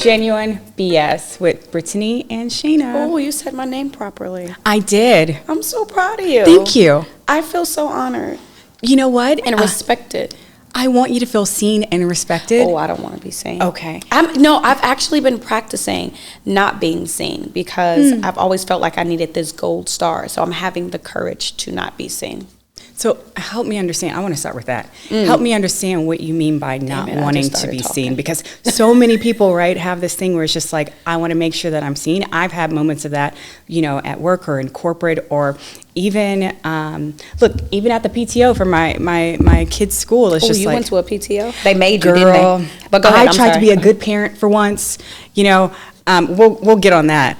Genuine BS with Brittany and Shana. Oh, you said my name properly. I did. I'm so proud of you. Thank you. I feel so honored. You know what? And respected. I want you to feel seen and respected. Oh, I don't want to be seen. Okay. I've actually been practicing not being seen because I've always felt like I needed this gold star. So I'm having the courage to not be seen. So help me understand. I want to start with that. Help me understand what you mean by not wanting to be seen, because so many people, right, have this thing where it's just like, I want to make sure that I'm seen. I've had moments of that, you know, at work or in corporate, or even even at the PTO for my kids' school. It's just you like, went to a PTO? They made you, girl, didn't they? But go ahead. I tried to be a good parent for once. You know, we'll get on that.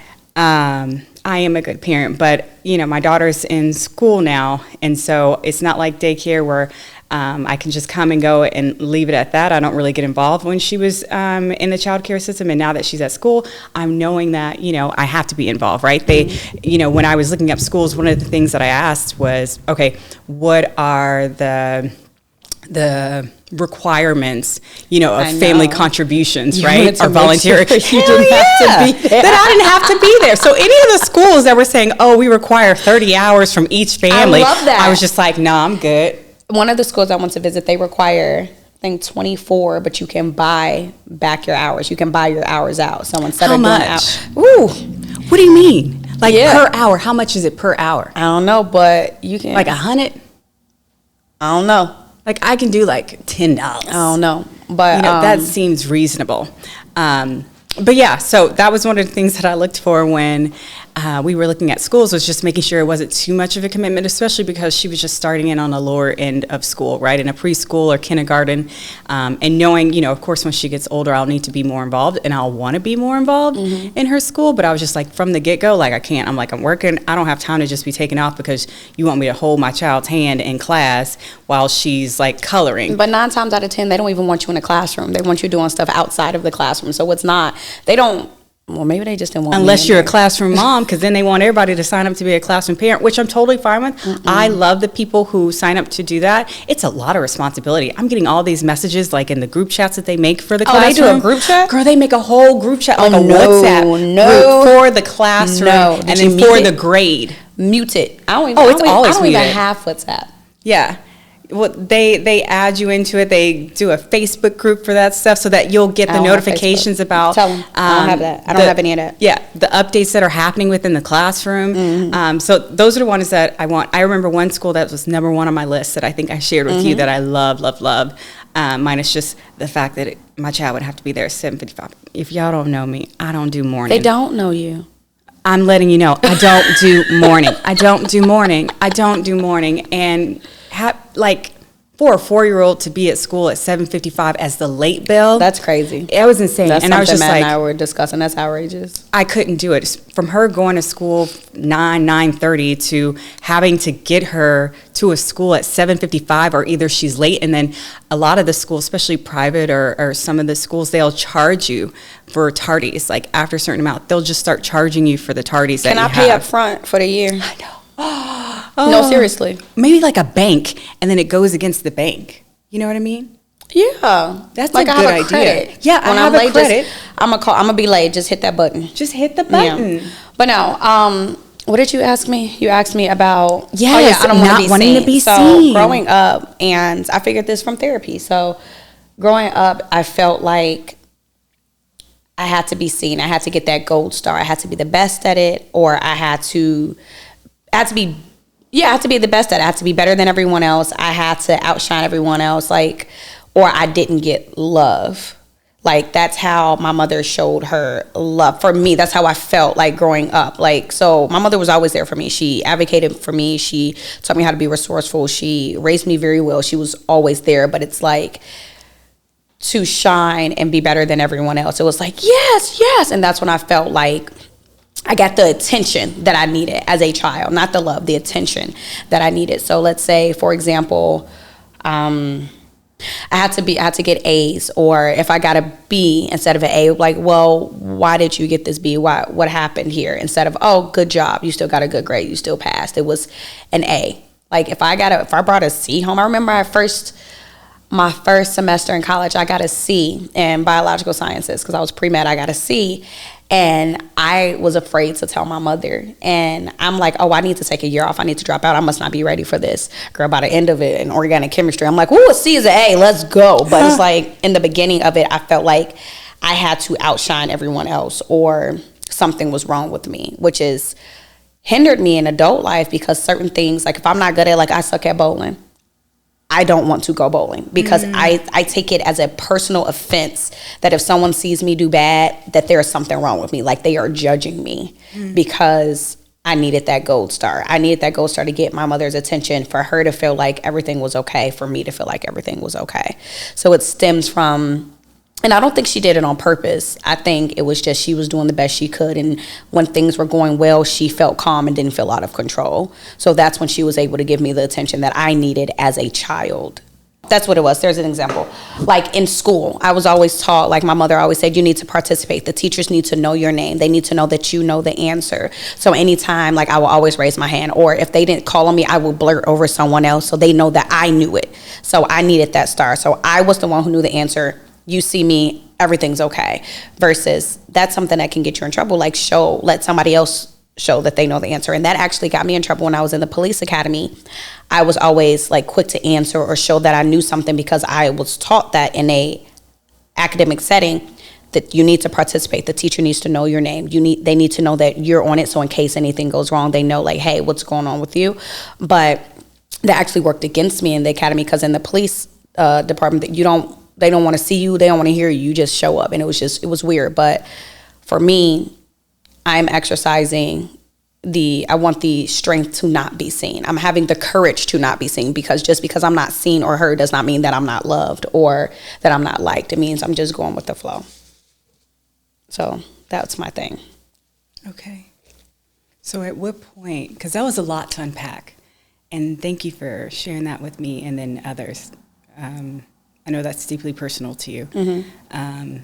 I am a good parent, but, you know, my daughter's in school now, and so it's not like daycare where I can just come and go and leave it at that. I don't really get involved when she was in the child care system, and now that she's at school, I'm knowing that, you know, I have to be involved, right? You know, when I was looking up schools, one of the things that I asked was, okay, what are the requirements, you know, of family contributions, right? Or voluntary. You didn't have to be there. That I didn't have to be there. So any of the schools that were saying, oh, we require 30 hours from each family, I love that. I was just like, no, I'm good. One of the schools I went to visit, they require, I think, 24, but you can buy back your hours. You can buy your hours out. So instead of doing Ooh, what do you mean? Like per hour? How much is it per hour? I don't know, but you can. Like 100? I don't know. Like I can do like $10. I don't know, but you know, that seems reasonable. But yeah, so that was one of the things that I looked for when we were looking at schools, was just making sure it wasn't too much of a commitment, especially because she was just starting in on the lower end of school, right, in a preschool or kindergarten, and knowing, you know, of course, when she gets older, I'll need to be more involved, and I'll want to be more involved in her school, but I was just like, from the get-go, like, I can't. I'm like, I'm working. I don't have time to just be taken off because you want me to hold my child's hand in class while she's, like, coloring. But 9 times out of 10, they don't even want you in the classroom. They want you doing stuff outside of the classroom. So it's not, they don't, well, maybe they just didn't want unless you're a classroom mom, because then they want everybody to sign up to be a classroom parent, which I'm totally fine with. I love the people who sign up to do that. It's a lot of responsibility. I'm getting all these messages, like in the group chats that they make for the classroom. Oh, they do a group chat? Girl, they make a whole group chat, like a WhatsApp group for the classroom and then for the grade. Mute it. It's always muted. I don't even have WhatsApp. Yeah. Well, they add you into it. They do a Facebook group for that stuff so that you'll get the notifications about. Tell them. I don't have that. I don't have any of that. Yeah, the updates that are happening within the classroom. So those are the ones that I want. I remember one school that was number one on my list that I think I shared with you that I love. Minus just the fact that my child would have to be there at 7:55. If y'all don't know me, I don't do morning. They don't know you. I'm letting you know. I don't do morning. I don't do morning. And like for a 4-year-old to be at school at 7:55 as the late bell, that's crazy. It was insane. That's and I was just Matt like, and I were discussing. That's outrageous. I couldn't do it. From her going to school 9:30 to having to get her to a school at 7:55, or either she's late, and then a lot of the schools, especially private or some of the schools, they'll charge you for tardies. Like after a certain amount, they'll just start charging you for the tardies. Can I pay up front for the year? I know. No, seriously. Maybe like a bank, and then it goes against the bank. You know what I mean? Yeah, that's like a good idea. Credit. Yeah, when I have a credit. I'm gonna be late. Just hit that button. Just hit the button. Yeah. But no. What did you ask me? You asked me about I don't want to be seen. So growing up, and I figured this from therapy. So growing up, I felt like I had to be seen. I had to get that gold star. I had to be the best at it, or I had to be the best at it. I had to be better than everyone else. I had to outshine everyone else, like, or I didn't get love. Like, that's how my mother showed her love for me. That's how I felt like growing up. Like, so my mother was always there for me. She advocated for me. She taught me how to be resourceful. She raised me very well. She was always there. But it's like, to shine and be better than everyone else, it was like, yes. And that's when I felt like I got the attention that I needed as a child, not the love, the attention that I needed. So let's say, for example, I had to get A's, or if I got a B instead of an A, like, well, why did you get this B? What happened here? Instead of, oh, good job, you still got a good grade, you still passed. It was an A. Like if I brought a C home, I remember my first semester in college, I got a C in biological sciences because I was pre-med. I got a C, and I was afraid to tell my mother. And I'm like, oh, I need to take a year off. I need to drop out. I must not be ready for this. Girl, by the end of it in organic chemistry, I'm like, ooh, a C is an A. Let's go. But it's like in the beginning of it, I felt like I had to outshine everyone else or something was wrong with me, which is hindered me in adult life because certain things, like if I'm not good at, like I suck at bowling, I don't want to go bowling because I take it as a personal offense that if someone sees me do bad, that there is something wrong with me. Like they are judging me because I needed that gold star. I needed that gold star to get my mother's attention, for her to feel like everything was okay, for me to feel like everything was okay. So it stems from, and I don't think she did it on purpose. I think it was just she was doing the best she could. And when things were going well, she felt calm and didn't feel out of control. So that's when she was able to give me the attention that I needed as a child. That's what it was. There's an example. Like in school, I was always taught, like my mother always said, you need to participate. The teachers need to know your name. They need to know that you know the answer. So anytime, like I will always raise my hand. Or if they didn't call on me, I will blurt over someone else so they know that I knew it. So I needed that star. So I was the one who knew the answer. You see me, everything's okay. Versus that's something that can get you in trouble. Like let somebody else show that they know the answer. And that actually got me in trouble when I was in the police academy. I was always like quick to answer or show that I knew something because I was taught that in a academic setting that you need to participate. The teacher needs to know your name. They need to know that you're on it. So in case anything goes wrong, they know like, hey, what's going on with you? But that actually worked against me in the academy because in the police department, that they don't want to see you. They don't want to hear you. You just show up. And it was weird. But for me, I'm exercising I want the strength to not be seen. I'm having the courage to not be seen, because just because I'm not seen or heard does not mean that I'm not loved or that I'm not liked. It means I'm just going with the flow. So that's my thing. Okay. So at what point, because that was a lot to unpack, and thank you for sharing that with me and then others. I know that's deeply personal to you. And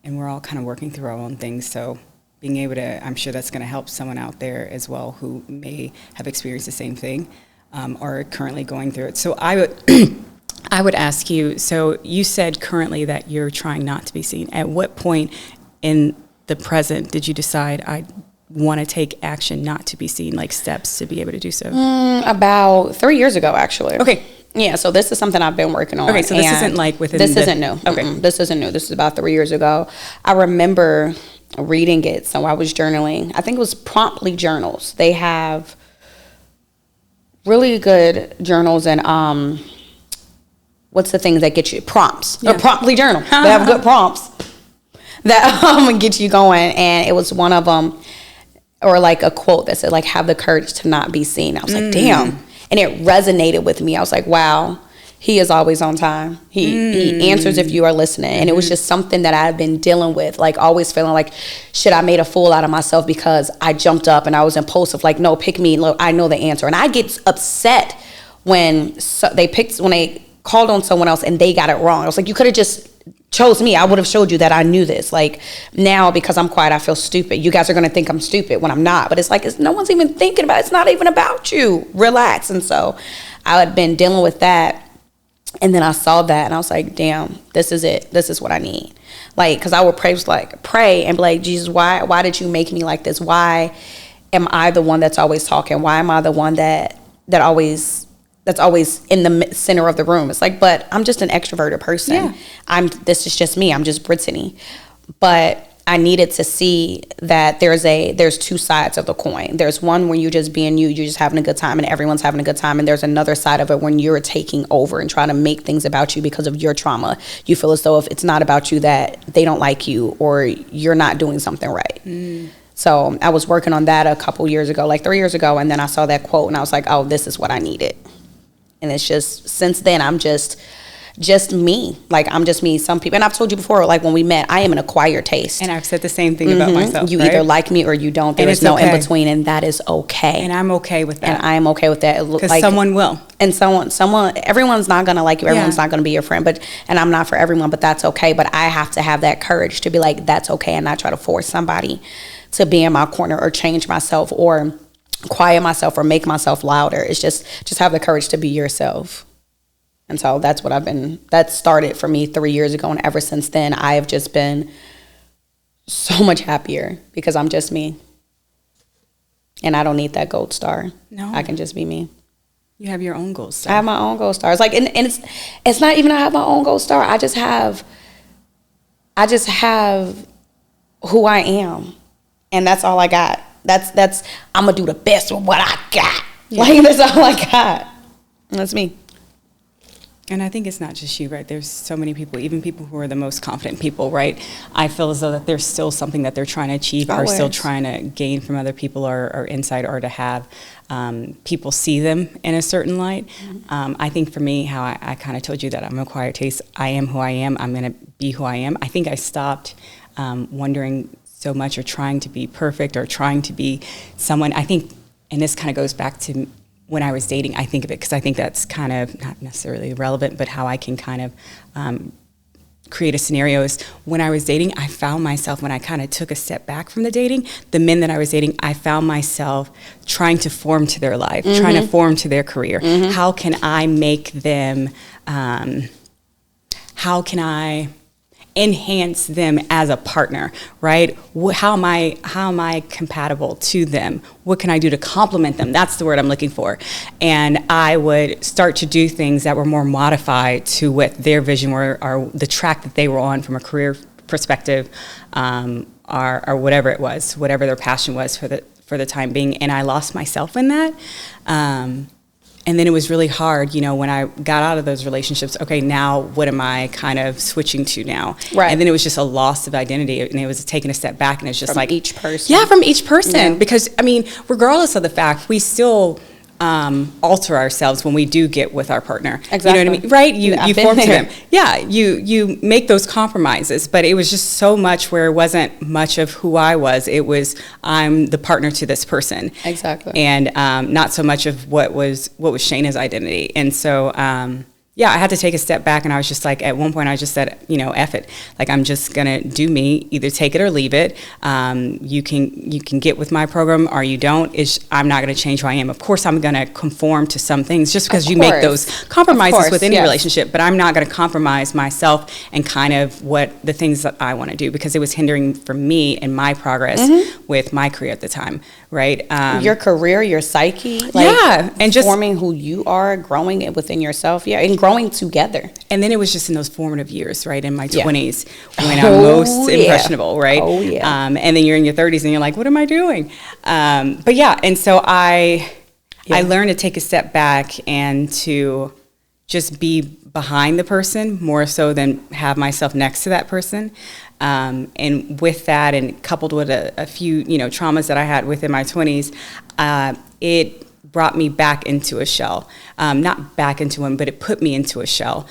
we're all kind of working through our own things. So being able to, I'm sure that's going to help someone out there as well who may have experienced the same thing or are currently going through it. So I would ask you, so you said currently that you're trying not to be seen. At what point in the present did you decide I want to take action not to be seen, like steps to be able to do so? About 3 years ago, actually. Okay. Yeah, so this is something I've been working on. Okay, so this isn't like within This isn't new. Okay. This isn't new. This is about 3 years ago. I remember reading it, so I was journaling. I think it was Promptly journals. They have really good journals and what's the thing that get you prompts? Yeah. A Promptly journal. They have good prompts that get you going, and it was one of them, or like a quote that said like, have the courage to not be seen. I was like, damn. And it resonated with me. I was like, wow, he is always on time. He answers if you are listening. And it was just something that I've been dealing with, like always feeling like, shit, I made a fool out of myself because I jumped up and I was impulsive. Like, no, pick me. Look, I know the answer. And I get upset when they called on someone else and they got it wrong. I was like, you could have just chose me. I would have showed you that I knew this. Like now, because I'm quiet, I feel stupid. You guys are going to think I'm stupid when I'm not. But it's like, no one's even thinking about it. It's not even about you. Relax. And so I had been dealing with that. And then I saw that and I was like, damn, this is it. This is what I need. Like, because I would pray and be like, Jesus, why did you make me like this? Why am I the one that's always talking? Why am I the one that's always in the center of the room? It's like, but I'm just an extroverted person. Yeah. This is just me. I'm just Brittany. But I needed to see that there's two sides of the coin. There's one where you're just being you're just having a good time and everyone's having a good time. And there's another side of it when you're taking over and trying to make things about you because of your trauma. You feel as though if it's not about you, that they don't like you or you're not doing something right. So I was working on that a couple years ago, like 3 years ago. And then I saw that quote and I was like, oh, this is what I needed. And it's just, since then, I'm just me. Like, I'm just me. Some people, and I've told you before, like when we met, I am an acquired taste. And I've said the same thing about myself. You right? either like me or you don't. There is no in between, and that is okay. And I'm okay with that. And I am okay with that. Because like, someone will. And everyone's not going to like you. Everyone's not going to be your friend. And I'm not for everyone, but that's okay. But I have to have that courage to be like, that's okay, and not try to force somebody to be in my corner or change myself or quiet myself or make myself louder. It's just have the courage to be yourself. And so that's what that started for me 3 years ago. And ever since then, I have just been so much happier because I'm just me. And I don't need that gold star. No. I can just be me. You have your own gold star. I have my own gold stars. Like, and it's not even I have my own gold star. I just have who I am. And that's all I got. That's I'm gonna do the best with what I got. Yeah. Like, that's all I got. That's me. And I think it's not just you, right? There's so many people, even people who are the most confident people, right? I feel as though that there's still something that they're trying to achieve or still trying to gain from other people or insight, or to have people see them in a certain light. Mm-hmm. I think for me, how I kind of told you that I'm a quiet taste. I am who I am. I'm going to be who I am. I think I stopped wondering so much or trying to be perfect or trying to be someone. I think, and this kind of goes back to when I was dating, I think of it because I think that's kind of not necessarily relevant, but how I can kind of create a scenario is when I was dating, I found myself, when I kind of took a step back from the dating, the men that I was dating, I found myself trying to form to their life, mm-hmm. trying to form to their career. Mm-hmm. How can I make them, how can I enhance them as a partner, right? How am I compatible to them? What can I do to complement them? That's the word I'm looking for. And I would start to do things that were more modified to what their vision were, or the track that they were on from a career perspective, or whatever it was, whatever their passion was for the time being. And I lost myself in that. And then it was really hard, when I got out of those relationships, okay, now what am I kind of switching to now? Right. And then it was just a loss of identity, and it was taking a step back, and it's just from each person. Yeah, from each person. Yeah. Because, regardless of the fact, we still alter ourselves when we do get with our partner. Exactly. You know what I mean? Right? You form to them. Yeah, you make those compromises, but it was just so much where it wasn't much of who I was. It was, I'm the partner to this person. Exactly. And not so much of what was Shana's identity. And so I had to take a step back, and I was just like, at one point I just said, F it. Like, I'm just gonna do me, either take it or leave it. You can get with my program or you don't. I'm not gonna change who I am. Of course I'm gonna conform to some things just because you make those compromises with any relationship, but I'm not gonna compromise myself and kind of what the things that I wanna do, because it was hindering for me and my progress mm-hmm. with my career at the time, right? Your career, your psyche, and just forming who you are, growing it within yourself, and growing together. And then it was just in those formative years, right, in my 20s, when I'm most impressionable, right? Oh, yeah. And then you're in your 30s, and you're like, what am I doing? And so I learned to take a step back and to just be behind the person more so than have myself next to that person. And with that, and coupled with a few, traumas that I had within my 20s, it brought me back into a shell. Not back into one, but it put me into a shell.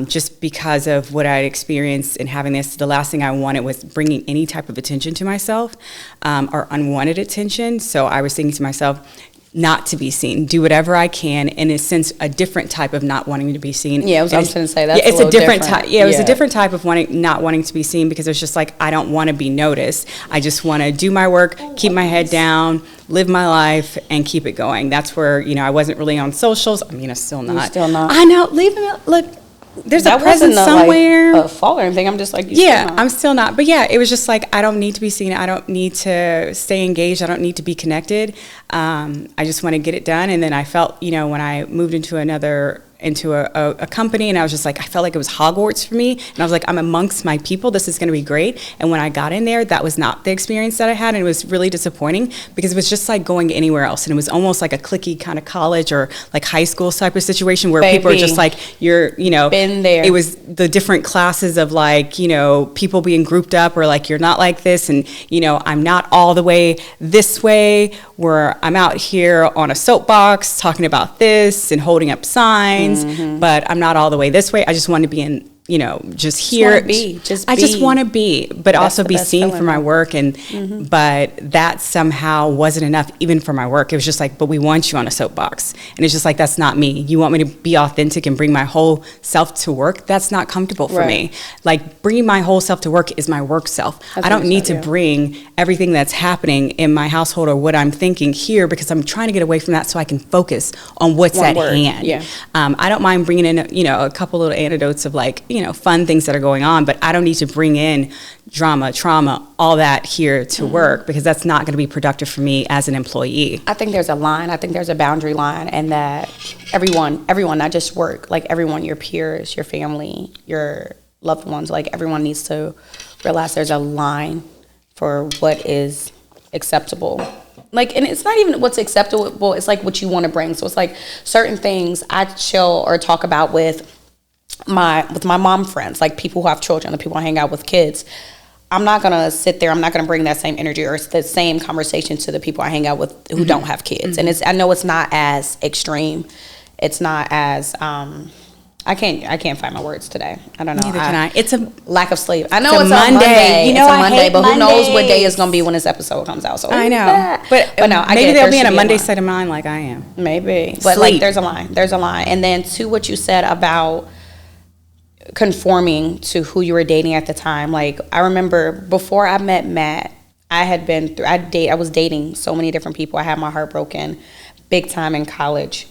Just because of what I had experienced in having this. The last thing I wanted was bringing any type of attention to myself, or unwanted attention. So I was thinking to myself, not to be seen, do whatever I can, in a sense, a different type of not wanting to be seen. Yeah, I was going to say that's it's a different type. Yeah, it was a different type of not wanting to be seen, because it's just like, I don't want to be noticed. I just want to do my work, keep my head down, live my life, and keep it going. That's where I wasn't really on socials. I'm still not. You're still not. I know. Look. There's a presence somewhere. Like a fault or anything. I'm just like, I'm still not. But it was just like, I don't need to be seen. I don't need to stay engaged. I don't need to be connected. I just want to get it done. And then I felt, when I moved into a company, and I was just like, I felt like it was Hogwarts for me. And I was like, I'm amongst my people. This is going to be great. And when I got in there, that was not the experience that I had. And it was really disappointing, because it was just like going anywhere else. And it was almost like a cliquey kind of college or like high school type of situation where people are just like, been there. It was the different classes of like, people being grouped up, or like, you're not like this. And, I'm not all the way this way, where I'm out here on a soapbox talking about this and holding up signs. Mm-hmm. But I'm not all the way this way. I just wanted to be in just here. I just want to be, but also be seen for my work. And, but that somehow wasn't enough even for my work. It was just like, but we want you on a soapbox. And it's just like, that's not me. You want me to be authentic and bring my whole self to work? That's not comfortable for me. Like, bringing my whole self to work is my work self. I don't need to bring everything that's happening in my household or what I'm thinking here, because I'm trying to get away from that so I can focus on what's at hand. I don't mind bringing in, a couple little anecdotes of like, fun things that are going on, but I don't need to bring in drama, trauma, all that here to work, because that's not going to be productive for me as an employee. I think there's a line. I think there's a boundary line, and that everyone, not just work, like everyone, your peers, your family, your loved ones, like everyone needs to realize there's a line for what is acceptable. Like, and it's not even what's acceptable, it's like what you want to bring. So it's like certain things I chill or talk about with my mom friends, like people who have children, the people I hang out with kids. I'm not gonna sit there, I'm not gonna bring that same energy or the same conversation to the people I hang out with who don't have kids. And I know it's not as extreme. It's not as I can't find my words today. I don't know. Neither can I. It's a lack of sleep. I know it's a Monday. It's a Monday, but who knows what day it's gonna be when this episode comes out. So I know. But no, maybe they'll be in a Monday state of mind like I am. Maybe. But like there's a line. And then to what you said about conforming to who you were dating at the time. Like, I remember before I met Matt, I was dating so many different people. I had my heart broken big time in college.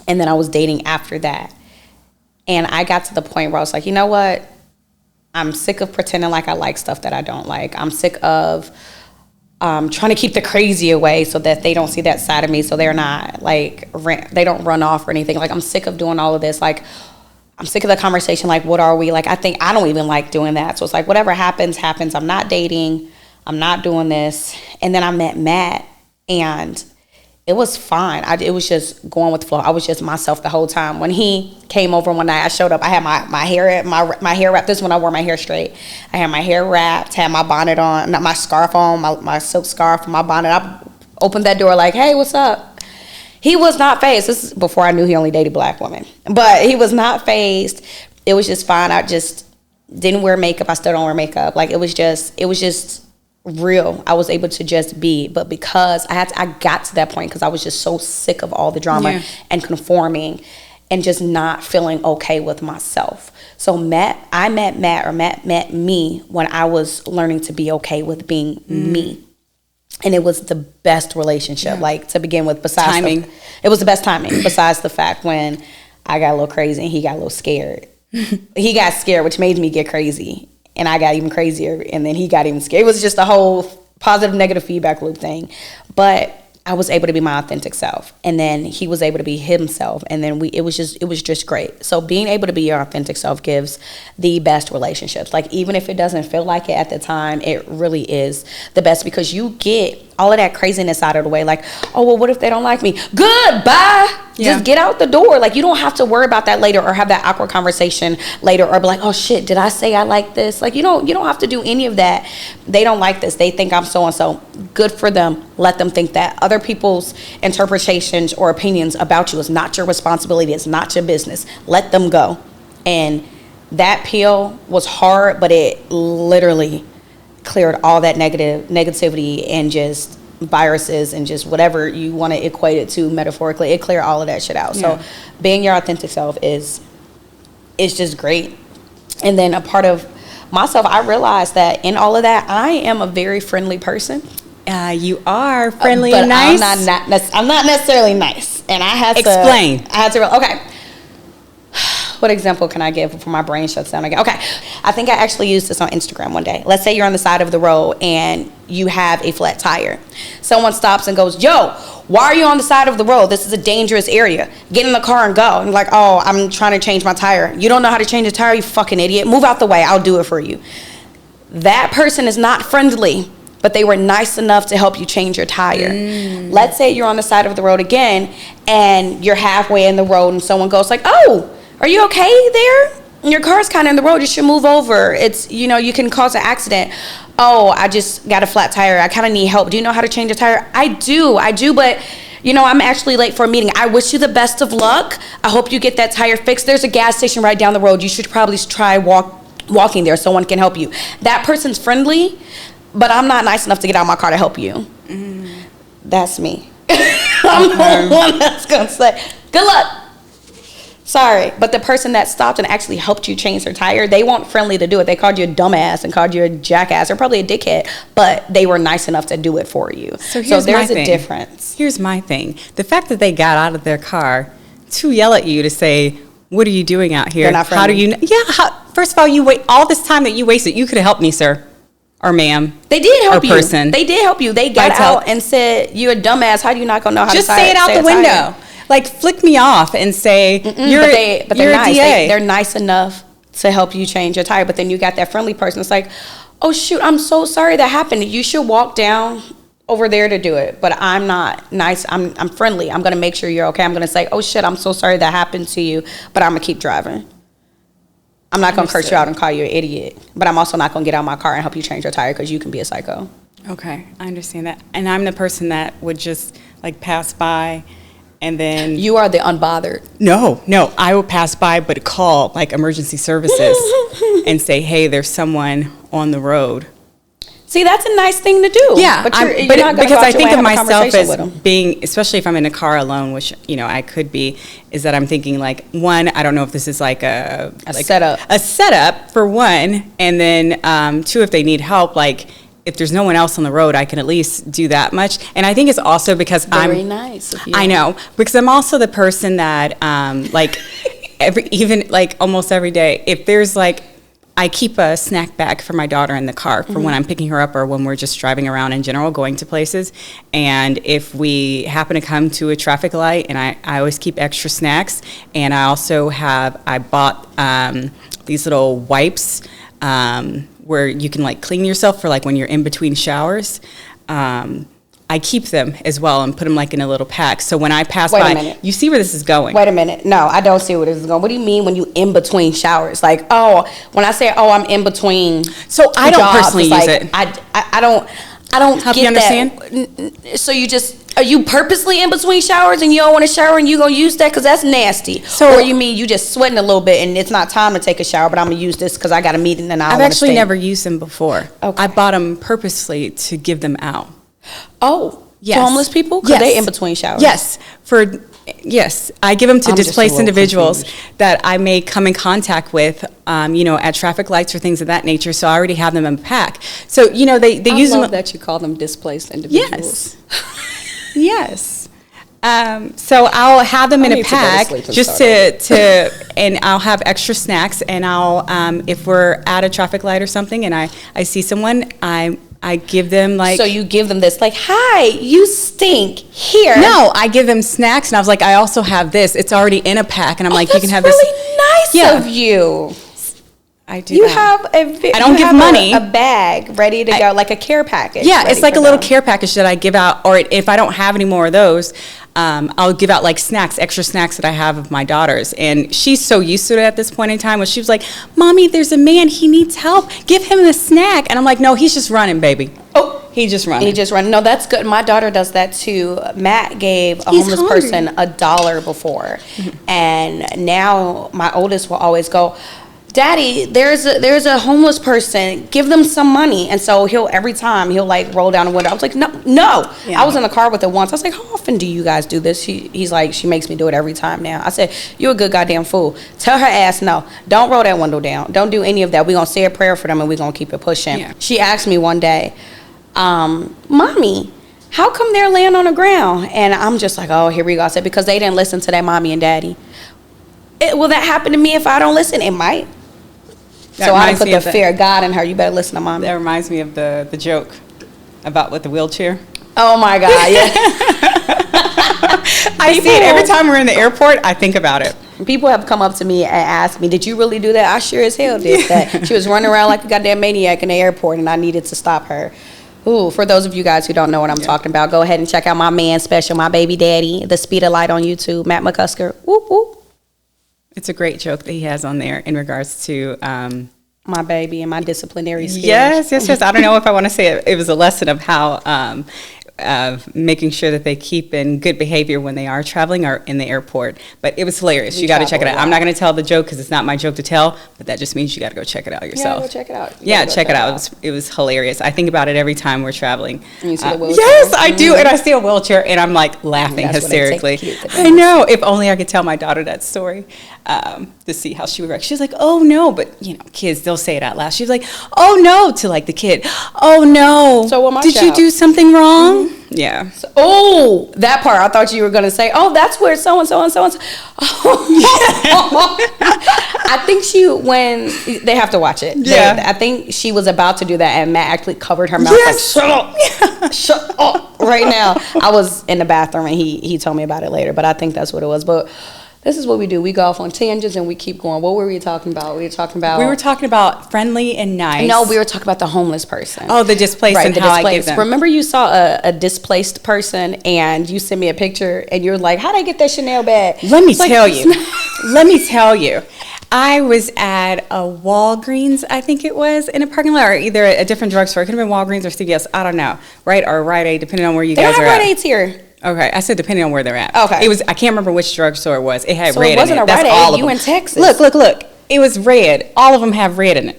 And then I was dating after that. And I got to the point where I was like, you know what? I'm sick of pretending like I like stuff that I don't like. I'm sick of trying to keep the crazy away so that they don't see that side of me, so they're not like, they don't run off or anything. Like, I'm sick of doing all of this. Like, I'm sick of the conversation, like, what are we? Like, I think I don't even like doing that. So it's like, whatever happens, happens. I'm not dating. I'm not doing this. And then I met Matt, and it was fine. It was just going with the flow. I was just myself the whole time. When he came over one night, I showed up. I had my hair wrapped. This is when I wore my hair straight. I had my hair wrapped, had my bonnet on, not my scarf on, my silk scarf, my bonnet. I opened that door like, hey, what's up? He was not fazed. This is before I knew he only dated black women. But he was not fazed. It was just fine. I just didn't wear makeup. I still don't wear makeup. Like, it was just real. I was able to just be. But because I got to that point because I was just so sick of all the drama and conforming and just not feeling okay with myself. So I met Matt, or Matt met me when I was learning to be okay with being me. And it was the best relationship, like, to begin with. Besides timing, it was the best timing. Besides the fact when I got a little crazy and he got a little scared. He got scared, which made me get crazy, and I got even crazier, and then he got even scared. It was just a whole positive, negative feedback loop thing. But I was able to be my authentic self, and then he was able to be himself, and then it was just great. So being able to be your authentic self gives the best relationships. Like, even if it doesn't feel like it at the time, it really is the best, because you get all of that craziness out of the way. Like, oh, well, what if they don't like me? Good, bye. Just get out the door. Like, you don't have to worry about that later, or have that awkward conversation later, or be like, oh shit, did I say I like this? Like, you don't have to do any of that. They don't like this. They think I'm so and so. Good for them. Let them think that. Other people's interpretations or opinions about you is not your responsibility. It's not your business. Let them go. And that pill was hard, but it literally cleared all that negativity and just viruses and just whatever you want to equate it to metaphorically. It cleared all of that shit out. So being your authentic self is just great. And then a part of myself, I realized that in all of that, I am a very friendly person. You are friendly and nice. I'm not necessarily nice. And I had to explain. Okay. What example can I give before my brain shuts down again? Okay. I think I actually used this on Instagram one day. Let's say you're on the side of the road and you have a flat tire. Someone stops and goes, yo, why are you on the side of the road? This is a dangerous area. Get in the car and go. And you're like, oh, I'm trying to change my tire. You don't know how to change a tire, you fucking idiot. Move out the way. I'll do it for you. That person is not friendly, but they were nice enough to help you change your tire. Let's say you're on the side of the road again and you're halfway in the road and someone goes like, oh, are you okay there? Your car's kind of in the road. You should move over. It's, you can cause an accident. Oh, I just got a flat tire. I kind of need help. Do you know how to change a tire? I do. But You know, I'm actually late for a meeting. I wish you the best of luck. I hope you get that tire fixed. There's a gas station right down the road. You should probably try walking there. Someone can help you. That person's friendly, but I'm not nice enough to get out of my car to help you. That's me. I'm the one that's going to say, good luck. Sorry, but the person that stopped and actually helped you change their tire, they weren't friendly to do it. They called you a dumbass and called you a jackass or probably a dickhead, but they were nice enough to do it for you. So there's a difference. Here's my thing. The fact that they got out of their car to yell at you to say, what are you doing out here? They're not friendly. How do you, first of all, you wait all this time that you wasted. You could have helped me, sir. Or ma'am. They did help or you. Person. They did help you. They got out and said, you're a dumbass. How do you not gonna know how just to say it out the window. Like, flick me off and say, you're they're nice. a DA. They're nice enough to help you change your tire. But then you got that friendly person. It's like, oh, shoot, I'm so sorry that happened. You should walk down over there to do it. But I'm not nice. I'm friendly. I'm going to make sure you're okay. I'm going to say, oh, shit, I'm so sorry that happened to you. But I'm going to keep driving. I'm not going to curse you out and call you an idiot. But I'm also not going to get out of my car and help you change your tire because you can be a psycho. Okay, I understand that. And I'm the person that would just, like, pass by. And then you are the unbothered. No, I will pass by, but call like emergency services and say, "Hey, there's someone on the road." See, that's a nice thing to do. Yeah, but because I think of myself as being, especially if I'm in a car alone, which I could be, is that I'm thinking like, one, I don't know if this is like a setup for one, and then two, if they need help, like. If there's no one else on the road, I can at least do that much. And I think it's also because very nice of you. I know, because I'm also the person that, like, almost every day, if there's like, I keep a snack bag for my daughter in the car for when I'm picking her up or when we're just driving around in general, going to places. And if we happen to come to a traffic light, and I always keep extra snacks. And I also I bought these little wipes. Where you can like clean yourself for like when you're in between showers. I keep them as well and put them like in a little pack. So when I pass by, you see where this is going. Wait a minute. No, I don't see where this is going. What do you mean when you in between showers? Like, when I say, I'm in between. So I don't personally use it. I don't Help get you understand? that. So are you purposely in between showers and you don't want to shower and you gonna use that because that's nasty? Or you mean you just sweating a little bit and it's not time to take a shower, but I'm gonna use this because I got a meeting and I've actually never used them before. Okay. I bought them purposely to give them out. Oh, yes. To homeless people? Because they in between showers. Yes, I give them to displaced individuals that I may come in contact with, at traffic lights or things of that nature. So I already have them in pack. So they use them. I love that you call them displaced individuals. Yes. So I'll have them in a pack just and I'll have extra snacks, and I'll if we're at a traffic light or something and I see someone, I give them like. So you give them this like, hi, you stink, here. No, I give them snacks, and I was like, I also have this. It's already in a pack, and I'm like, you can have really this. Nice of you. I do. You that. I don't give money. A bag ready to go, like a care package. Yeah, it's like a little care package that I give out, or if I don't have any more of those, I'll give out like snacks, extra snacks that I have of my daughters. And she's so used to it at this point in time, where she was like, Mommy, there's a man, he needs help. Give him the snack. And I'm like, no, he's just running, baby. Oh, he's just running. No, that's good. My daughter does that too. Matt gave a homeless person $1 before. And now my oldest will always go, Daddy, there's a homeless person. Give them some money. And so every time he'll like roll down the window. I was like, no. Yeah. I was in the car with her once. I was like, how often do you guys do this? He's like, she makes me do it every time now. I said, you're a good goddamn fool. Tell her ass no. Don't roll that window down. Don't do any of that. We're going to say a prayer for them and we're going to keep it pushing. Yeah. She asked me one day, Mommy, how come they're laying on the ground? And I'm just like, oh, here we go. I said, because they didn't listen to their mommy and daddy. Will that happen to me if I don't listen? It might. So I put the fear of God in her. You better listen to Mommy. That reminds me of the joke about with the wheelchair. Oh my God, yeah. I see it every time we're in the airport. I think about it. People have come up to me and asked me, did you really do that? I sure as hell did that. She was running around like a goddamn maniac in the airport and I needed to stop her. Ooh, for those of you guys who don't know what I'm talking about, go ahead and check out my man special, My Baby Daddy, The Speed of Light on YouTube, Matt McCusker. Whoop, whoop. It's a great joke that he has on there in regards to my baby and my disciplinary skills. Yes. I don't know if I want to say it was a lesson of how making sure that they keep in good behavior when they are traveling or in the airport. But it was hilarious. You got to check it out. I'm not going to tell the joke because it's not my joke to tell, but that just means you got to go check it out yourself. Yeah, go check it out. Yeah, check it out. It was hilarious. I think about it every time we're traveling. And you see the wheelchair? Yes, I do. And I see a wheelchair and I'm like laughing hysterically. I know. If only I could tell my daughter that story to see how she would react. She's like, oh no. But you know, kids, they'll say it out loud. She's like, oh no, to like the kid. Oh no. So what did you do something wrong? Mm-hmm. Yeah. So, that part, I thought you were going to say, oh, that's where so-and-so and so-and-so. I think when they have to watch it. Yeah. I think she was about to do that, and Matt actually covered her mouth like, shut up. Shut up right now. I was in the bathroom, and he told me about it later, but I think that's what it was. But this is what we do. We go off on tangents and we keep going. What were we talking about? We were talking about friendly and nice. No, we were talking about the homeless person. Oh, the displaced and how I give them. Remember you saw a displaced person and you sent me a picture and you're like, how'd I get that Chanel bag? Let me tell you. I was at a Walgreens, I think it was, in a parking lot, or either a different drugstore. It could have been Walgreens or CVS. I don't know. Right? Or Rite Aid, depending on where you guys are at. They have Rite Aids here. Okay, I said depending on where they're at. Okay. It was, I can't remember which drugstore it was. It had red in it. So it wasn't a Rite Aid, you in Texas. Look. It was red. All of them have red in it.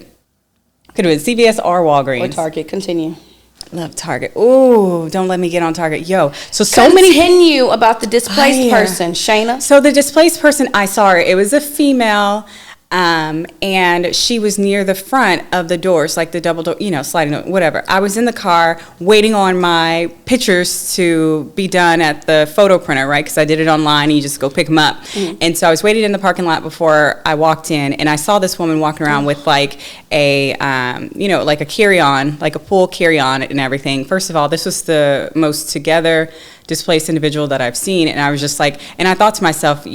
Could have been CVS or Walgreens. Or Target, continue. Love Target. Ooh, don't let me get on Target. Continue about the displaced person, Shana. So the displaced person, I saw her. It was a female. And she was near the front of the doors, like the double door, sliding door, whatever. I was in the car waiting on my pictures to be done at the photo printer, right? Because I did it online and you just go pick them up. Mm-hmm. And so I was waiting in the parking lot before I walked in, and I saw this woman walking around with like a, like a carry-on, like a full carry-on and everything. First of all, this was the most together displaced individual that I've seen. And I was just like, and I thought to myself,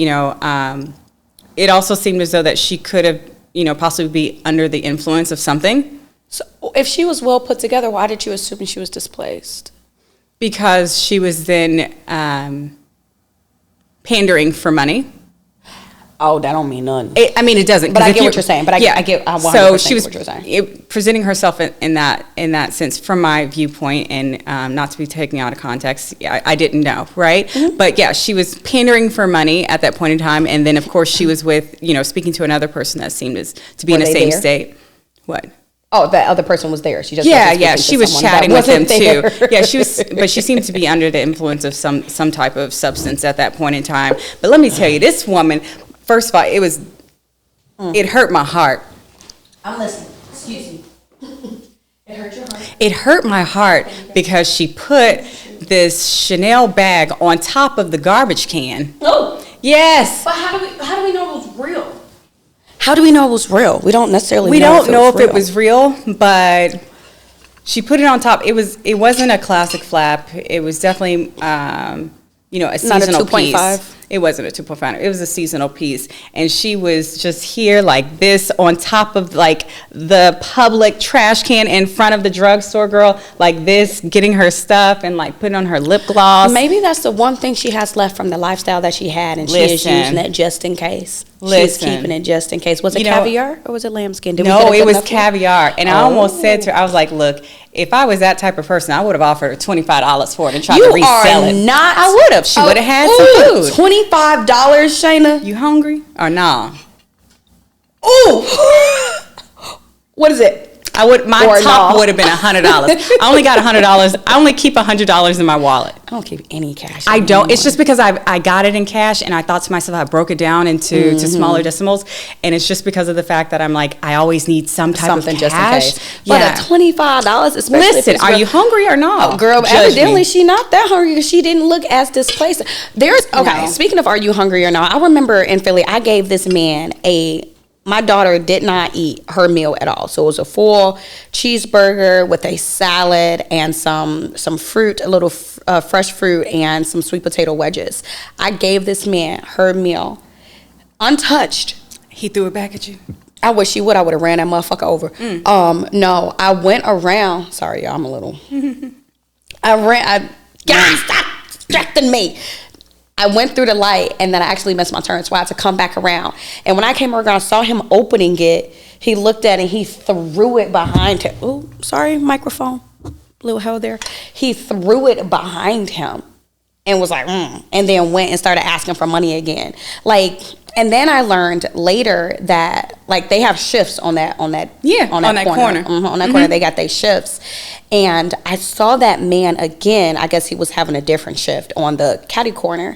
it also seemed as though that she could have, possibly be under the influence of something. So if she was well put together, why did you assume she was displaced? Because she was then pandering for money. Oh, that don't mean none. It doesn't. But I get what you're saying. But I get 100% so she was what you're saying. Presenting herself in that sense, from my viewpoint, and not to be taken out of context. I didn't know, right? Mm-hmm. But yeah, she was pandering for money at that point in time, and then of course she was with, speaking to another person that seemed to be in the same state. What? Oh, that other person was there. She just she was chatting with them too. Yeah, she was, but she seemed to be under the influence of some type of substance at that point in time. But let me tell you, this woman. First of all, it hurt my heart. I'm listening. Excuse me. It hurt your heart? It hurt my heart because she put this Chanel bag on top of the garbage can. Oh. Yes. But how do we know it was real? How do we know it was real? We don't necessarily We don't know if it was real, but she put it on top. It wasn't a classic flap. It was definitely a seasonal piece. Not a 2.5? It wasn't a 2.5. It was a seasonal piece. And she was just here like this on top of like the public trash can in front of the drugstore, girl, like this, getting her stuff and like putting on her lip gloss. Maybe that's the one thing she has left from the lifestyle that she had, and she is using it just in case. She's keeping it just in case. Was it caviar or was it lambskin? No, it was caviar. And I almost said to her, I was like, look, if I was that type of person, I would have offered her $25 for it and tried to resell it. I would have. She would have had some food. $25, Shana. You hungry or nah? Ooh. What is it? My top would have been $100. I only got $100. I only keep $100 in my wallet. I don't keep any cash. I don't. It's just because I got it in cash, and I thought to myself, I broke it down into to smaller decimals, and it's just because of the fact that I'm like, I always need something of cash. Just in case. But $25, especially. Listen, are you hungry or not? Oh, girl, evidently she not that hungry because she didn't look as displaced. Speaking of are you hungry or not, I remember in Philly, I gave this man my daughter did not eat her meal at all. So it was a full cheeseburger with a salad and some fruit, a little fresh fruit, and some sweet potato wedges. I gave this man her meal untouched. He threw it back at you? I wish he would. I would have ran that motherfucker over. No, I went around. Sorry, y'all, I'm a little. God, stop distracting me. I went through the light, and then I actually missed my turn, so I had to come back around. And when I came around, I saw him opening it. He looked at it, and he threw it behind him. Ooh, sorry, microphone. little hole there. He threw it behind him and was like, and then went and started asking for money again. Like, and then I learned later that like they have shifts on that corner. On that corner, they got their shifts. And I saw that man again. I guess he was having a different shift on the caddy corner.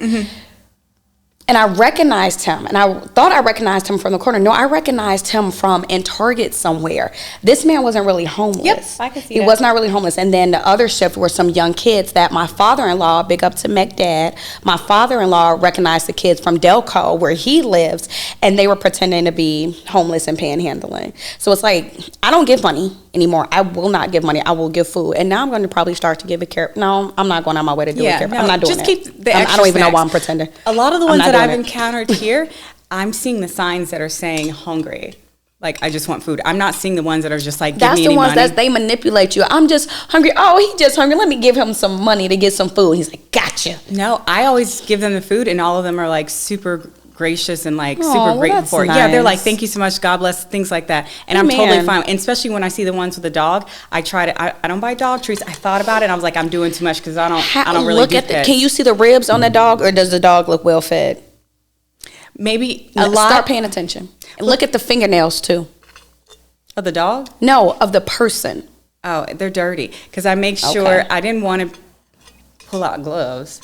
And I recognized him, and I thought I recognized him from the corner. No, I recognized him from in Target somewhere. This man wasn't really homeless. Yep, I can see He was not really homeless. And then the other shift were some young kids that my father-in-law, big up to McDad, my father-in-law recognized the kids from Delco, where he lives, and they were pretending to be homeless and panhandling. So it's like, I don't give money anymore. I will not give money. I will give food. And now I'm going to probably start to give it care. No, I'm not going on my way to do it care. I'm not doing just it. Keep the I don't even know snacks. why I'm pretending. A lot of the ones that I've encountered here, I'm seeing the signs that are saying hungry. Like, I just want food. I'm not seeing the ones that are just like, give me any money. That's the ones that they manipulate you. I'm just hungry. Oh, he just hungry. Let me give him some money to get some food. He's like, gotcha. No, I always give them the food, and all of them are like super gracious and like super grateful for it. Nice. Yeah, they're like, thank you so much, God bless, things like that. And I'm totally fine. And especially when I see the ones with the dog, I try to, I don't buy dog treats. I thought about it, and I was like, I'm doing too much because I don't really do pets. Can you see the ribs on the dog, or does the dog look well fed? Maybe Start paying attention. Look at the fingernails too. Of the dog? No, of the person. Oh, they're dirty. Because I make sure, I didn't want to pull out gloves.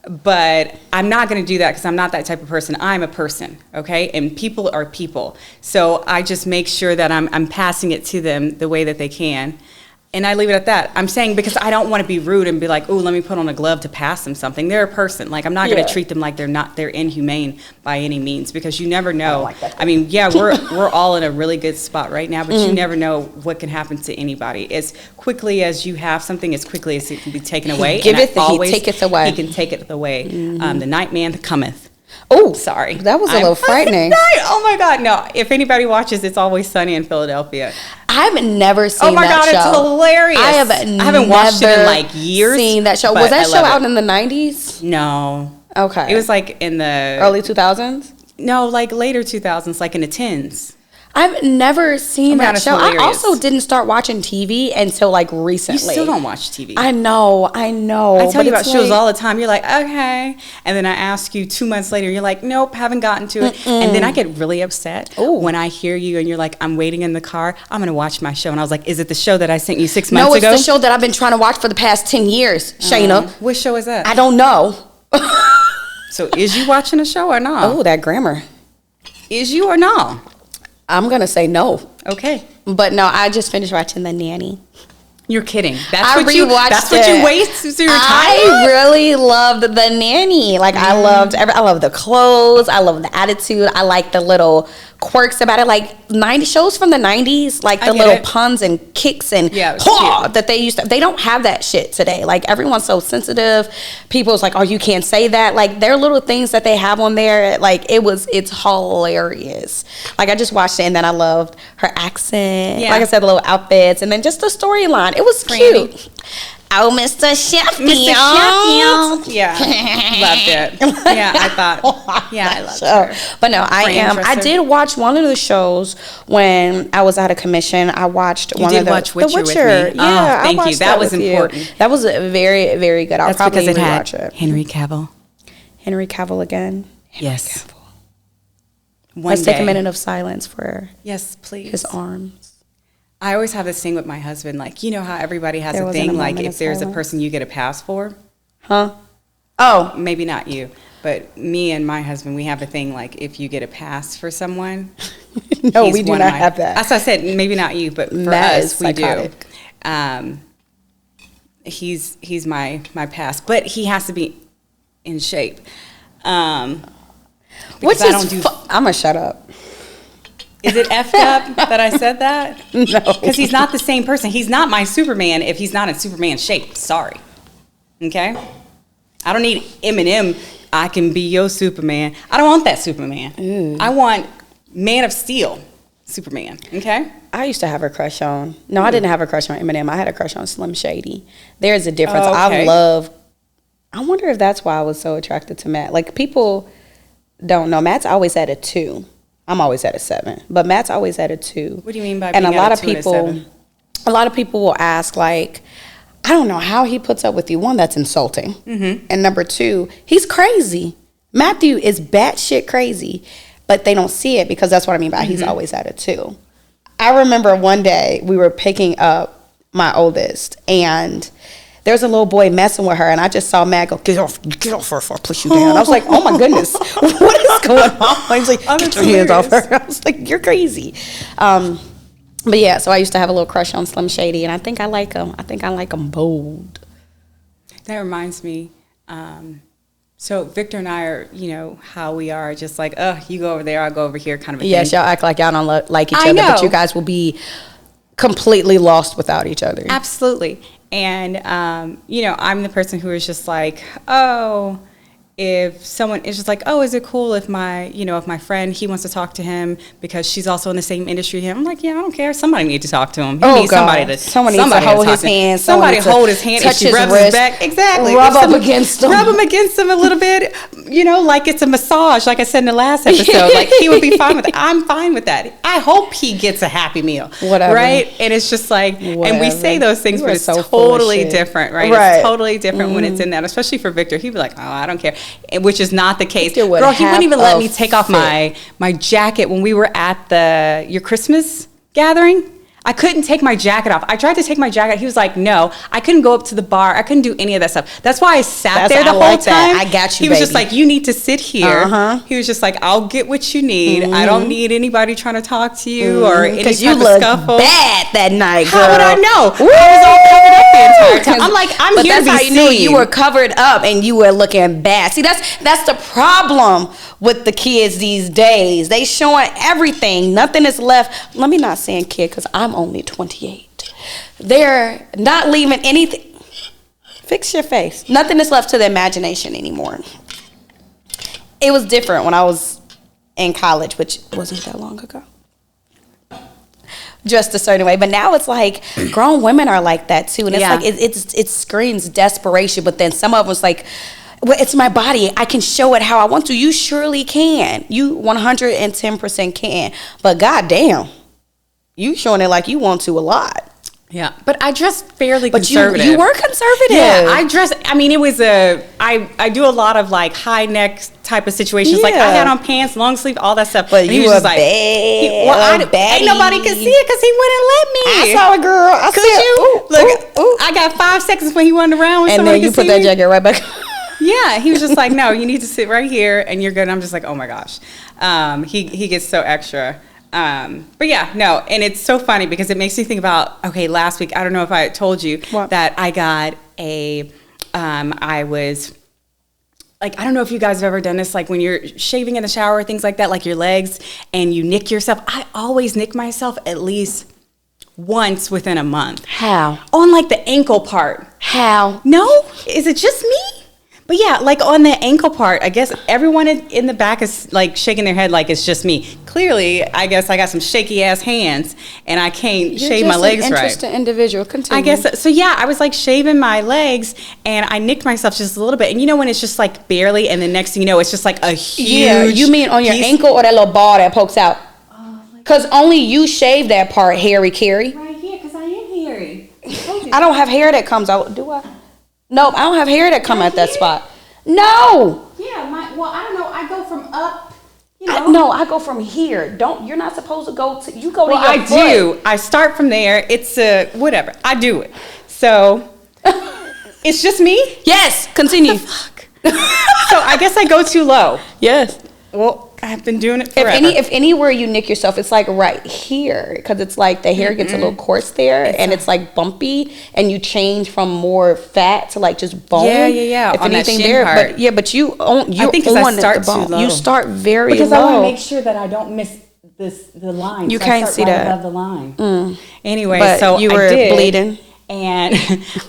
But I'm not going to do that because I'm not that type of person. I'm a person, okay? And people are people. So I just make sure that I'm passing it to them the way that they can. And I leave it at that. I'm saying because I don't want to be rude and be like, oh, let me put on a glove to pass them something. They're a person. Like, I'm not going to treat them like they're inhumane by any means, because you never know. Like that. I mean, yeah, we're all in a really good spot right now, but you never know what can happen to anybody. As quickly as you have something, as quickly as it can be taken away. He taketh away. He can take it away. The night man cometh. Oh, sorry. That was a little frightening. Oh my God, no. If anybody watches It's Always Sunny in Philadelphia. I've never seen that show. Oh my God, it's hilarious. I haven't watched it in like years. Seen that show. Was that show out in the 90s? No. Okay. It was like in the early 2000s? No, like later 2000s, like in the 10s. I've never seen that show. Hilarious. I also didn't start watching TV until like recently. You still don't watch TV. I know. I tell you about shows all the time. You're like, okay. And then I ask you 2 months later, you're like, nope, haven't gotten to it. And then I get really upset when I hear you and you're like, I'm waiting in the car. I'm going to watch my show. And I was like, is it the show that I sent you 6 months ago? No, it's the show that I've been trying to watch for the past 10 years, Shana. Which show is that? I don't know. So is you watching a show or not? Oh, that grammar. Is you or not? I'm going to say no. Okay. But no, I just finished watching The Nanny. You're kidding. That's what you waste your time I really loved The Nanny. Like, I loved the clothes. I love the attitude. I like the little quirks about it. Like, 90 shows from the 90s, like the little puns and kicks and that they used to. They don't have that shit today. Like, everyone's so sensitive. People's like, oh, you can't say that. Like, their little things that they have on there, like, it's hilarious. Like, I just watched it, and then I loved her accent. Yeah. Like I said, the little outfits, and then just the storyline. It was cute. Oh, Mr. Sheffield. Yeah, loved it. Yeah, I thought. Yeah, I loved her. But no, I did watch one of the shows when I was out of commission. I watched The Witcher with me. Yeah, thank you. That was important. That was very, very good. That's probably because it had Henry Cavill. Henry Cavill again. Yes. Let's take a minute of silence for please. His arms. I always have this thing with my husband, like, you know how everybody has a thing, like if there's a person you get a pass for. Huh? Oh. Maybe not you, but me and my husband, we have a thing, like if you get a pass for someone. No, we do not have that. As I said, maybe not you, but for us, we do. He's my pass, but he has to be in shape. I'm going to shut up. Is it effed up that I said that? No. Because he's not the same person. He's not my Superman if he's not in Superman shape. Sorry. Okay? I don't need Eminem. I can be your Superman. I don't want that Superman. I want Man of Steel Superman. Okay? I used to have a crush on. No, I didn't have a crush on Eminem. I had a crush on Slim Shady. There's a difference. Okay. I wonder if that's why I was so attracted to Matt. Like, people don't know. Matt's always at a 2. I'm always at a 7, but Matt's always at a 2. What do you mean by and being a lot at of a 2 people? and a 7? a lot of people will ask, like, I don't know how he puts up with you. One, that's insulting. Mm-hmm. And number two, he's crazy. Matthew is batshit crazy, but they don't see it because that's what I mean by he's always at it too. I remember one day we were picking up my oldest, and there's a little boy messing with her, and I just saw Matt go, get off her before I push you down. I was like, oh my goodness, what is going on? He's like, get your hands off her. I was like, you're crazy. But yeah, so I used to have a little crush on Slim Shady, and I think I like him. I think I like him bold. That reminds me, so Victor and I are, you know, how we are, just like, you go over there, I'll go over here kind of a yes, thing. y'all act like y'all don't like each other, but you guys will be completely lost without each other. Absolutely. And, you know, I'm the person who is just like, if someone is just like, is it cool if if my friend, he wants to talk to him because she's also in the same industry as him? I'm like, yeah, I don't care. Somebody needs to talk to him. He needs somebody to hold his hand. Somebody hold his hand. Touch if she his rubs wrist, his back. Exactly. Rub up against him. Rub him against him a little bit, you know, like it's a massage, like I said in the last episode. Like, he would be fine with it. I'm fine with that. I hope he gets a Happy Meal. Whatever. Right? And it's just like, and we say those things, but it's so totally different, right? It's totally different when it's in that, especially for Victor. He'd be like, I don't care, which is not the case. Girl, he wouldn't even let me take off my jacket when we were at your Christmas gathering. I couldn't take my jacket off. I tried to take my jacket. He was like, no. I couldn't go up to the bar. I couldn't do any of that stuff. That's why I sat there the whole time. I got you, He was just like, you need to sit here. He was just like, I'll get what you need. I don't need anybody trying to talk to you or any type of scuffle. Because you looked bad that night, girl. How would I know? Woo! I was all covered up the entire time. I'm like, I'm here to be seen. But that's how you knew you were covered up and you were looking bad. See, that's the problem with the kids these days. They showing everything. Nothing is left. Let me not say kid, because I'm only 28. They're not leaving anything. Fix your face. Nothing is left to the imagination anymore. It was different when I was in college, which wasn't that long ago. Dressed a certain way, but now it's like grown women are like that too, and it's like it screams desperation. But then some of us like, well, it's my body. I can show it how I want to. You surely can. You 110% can. But goddamn, you showing it like you want to a lot. Yeah, but I dressed fairly conservative. But you were conservative. Yeah, it was I do a lot of like high neck type of situations. Like I had on pants, long sleeve, all that stuff. But you were just like, ain't nobody could see it because he wouldn't let me. I saw a girl. I got 5 seconds when he wasn't around. And then you put that jacket right back. Yeah, he was just like, no, you need to sit right here and you're good. And I'm just like, oh my gosh. He gets so extra. But yeah, no, and it's so funny because it makes me think about, okay, last week, I don't know if I told you that I got I was, like, I don't know if you guys have ever done this, like when you're shaving in the shower, things like that, like your legs, and you nick yourself. I always nick myself at least once within a month. How? On like the ankle part. How? No? Is it just me? But yeah, like on the ankle part, I guess everyone in the back is like shaking their head like it's just me. Clearly, I guess I got some shaky ass hands and I can't shave my legs right. You're just an interesting individual. Continue. I guess so. Yeah, I was like shaving my legs and I nicked myself just a little bit. And you know when it's just like barely, and the next thing you know, it's just like a huge. Yeah, you mean on your ankle or that little ball that pokes out? Because only you shave that part, hairy Carrie. Right here, because I am hairy. I don't have hair that comes out. Do I? Nope, I don't have hair that come at that spot. No. Yeah, I don't know. I go from up, you know. I go from here. You're not supposed to go to, you go to your I foot. do. I start from there. It's whatever. I do it. So, it's just me? Yes, continue. What the fuck? So, I guess I go too low. Yes. Well, I've been doing it forever. If anywhere you nick yourself, it's like right here, because it's like the hair gets a little coarse there, and it's like bumpy, and you change from more fat to like just bone. Yeah. If on anything that there, part. but you're I think on I start the bone. too low. You start very because low. I want to make sure that I don't miss the line. You so can't I start see right that above the line. Anyway, but so you were bleeding. And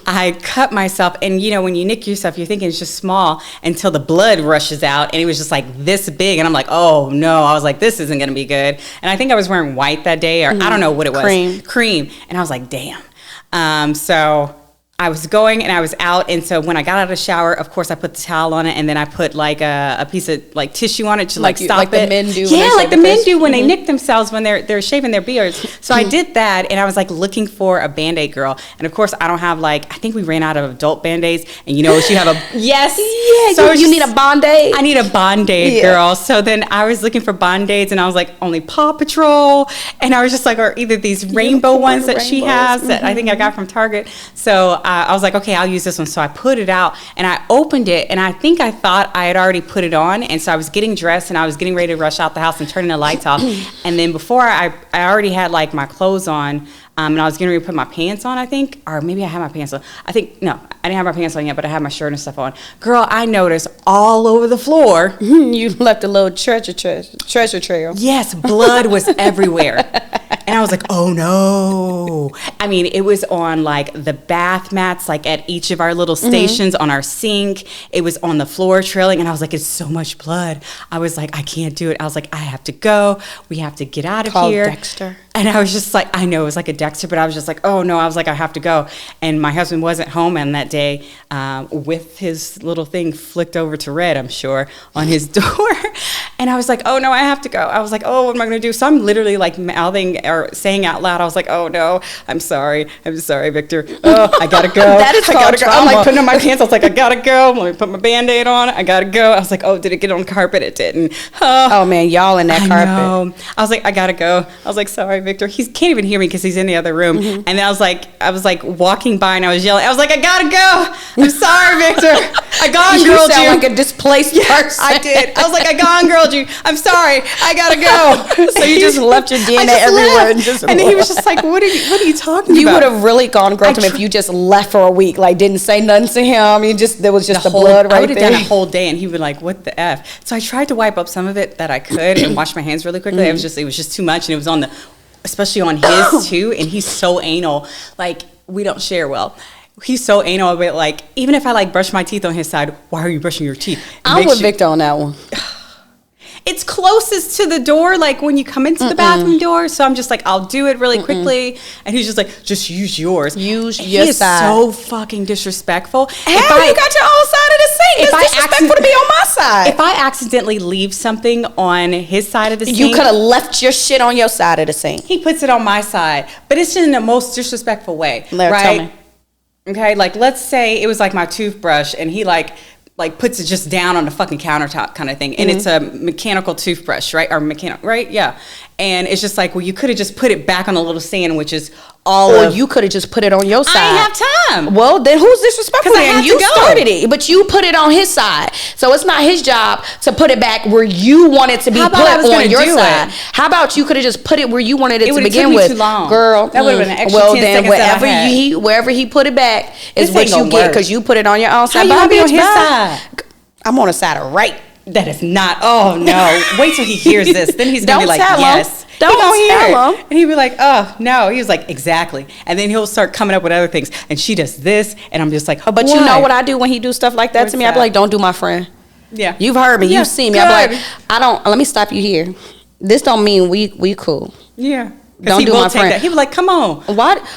I cut myself, and you know when you nick yourself, you're thinking it's just small until the blood rushes out, and it was just like this big, and I'm like, oh no, I was like, this isn't gonna be good. And I think I was wearing white that day, or I don't know what it was, cream, and I was like, damn. So I was going and I was out, and so when I got out of the shower, of course I put the towel on it, and then I put like a piece of like tissue on it to like stop like it. the men do. Yeah, like the men do when they nick themselves when they're shaving their beards. So I did that, and I was like looking for a Band-Aid girl, and of course I don't have like, I think we ran out of adult Band-Aids, and you know she have a yes. Yeah, so you need a Band-Aid. I need a Band-Aid girl. So then I was looking for Band-Aids, and I was like only Paw Patrol, and I was just like, or either these rainbow ones that she has that I think I got from Target. So I was like, okay, I'll use this one. So I put it out and I opened it, and I think I thought I had already put it on. And so I was getting dressed and I was getting ready to rush out the house and turning the lights off. And then before I already had like my clothes on, and I was getting ready to put my pants on, I think, or maybe I had my pants on. I think, no, I didn't have my pants on yet, but I had my shirt and stuff on. Girl, I noticed all over the floor. You left a little treasure trail. Yes, blood was everywhere. And I was like, oh no. I mean, it was on like the bath mats, like at each of our little stations, on our sink. It was on the floor trailing. And I was like, it's so much blood. I was like, I can't do it. I was like, I have to go. We have to get out of here. Dexter. And I was just like, I know it was like a Dexter, but I was just like, oh no. I was like, I have to go. And my husband wasn't home on that day, with his little thing flicked over to red, I'm sure, on his door. And I was like, oh no, I have to go. I was like, oh, what am I going to do? So I'm literally like mouthing or saying out loud, I was like, oh no, I'm sorry, Victor. Oh, I gotta go. That is called trauma. I'm like putting on my pants. I was like, I gotta go. Let me put my Band-Aid on. I gotta go. I was like, oh, did it get on the carpet? It didn't. Oh man, y'all in that carpet. Know. I was like, I gotta go. I was like, sorry, Victor. He can't even hear me because he's in the other room. And then I was like walking by and I was yelling. I was like, I gotta go. I'm sorry, Victor. I gone girled you. You sound like a displaced person. I did. I was like, I gone girled you. I'm sorry. I gotta go. So you just left your DNA everywhere and then he was just like, what are you talking about? You would have really gone girl to him if you just left for a week, like didn't say nothing to him. There was just the blood right there. I would have done a whole day, and he would be like, what the F? So I tried to wipe up some of it that I could and wash my hands really quickly. It was just too much, and it was especially on his too, and he's so anal. Like, we don't share well. He's so anal about, like, even if I like brush my teeth on his side, why are you brushing your teeth? I'm with Victor on that one. It's closest to the door, like when you come into the bathroom door. So I'm just like, I'll do it really quickly. And he's just like, just use yours. Use your side. He is so fucking disrespectful. How you got your own side of the sink? It's disrespectful to be on my side. If I accidentally leave something on his side of the sink. You could have left your shit on your side of the sink. He puts it on my side. But it's in the most disrespectful way. Right? Tell me. Okay, like let's say it was like my toothbrush and he like puts it just down on the fucking countertop kind of thing. And it's a mechanical toothbrush, right? Or mechanical, right? Yeah. And it's just like, well, you could have just put it back on a little stand, which is or you could have just put it on your side. I ain't have time. Well, then who's disrespectful? Because I have you to go. started it, but you put it on his side. So it's not his job to put it back where you want it to be put on your side. How about you could have just put it where you wanted it to begin with? Too long. Girl, that would have been an extra 10 then seconds wherever he put it back is what you get because you put it on your own side. How you be on his side? I'm on the side of right. That is not. Oh no! Wait till he hears this. Then he's gonna be like, "Yes." Don't tell him. And he'd be like, "Oh no." He was like, "Exactly." And then he'll start coming up with other things. And she does this, and I'm just like, "But you know what I do when he do stuff like that to me? I be like, don't do my friend." Yeah. You've heard me. You've seen me. I be like, I don't. Let me stop you here. This don't mean we cool. Yeah. Don't do my friend. He was like, "Come on." What?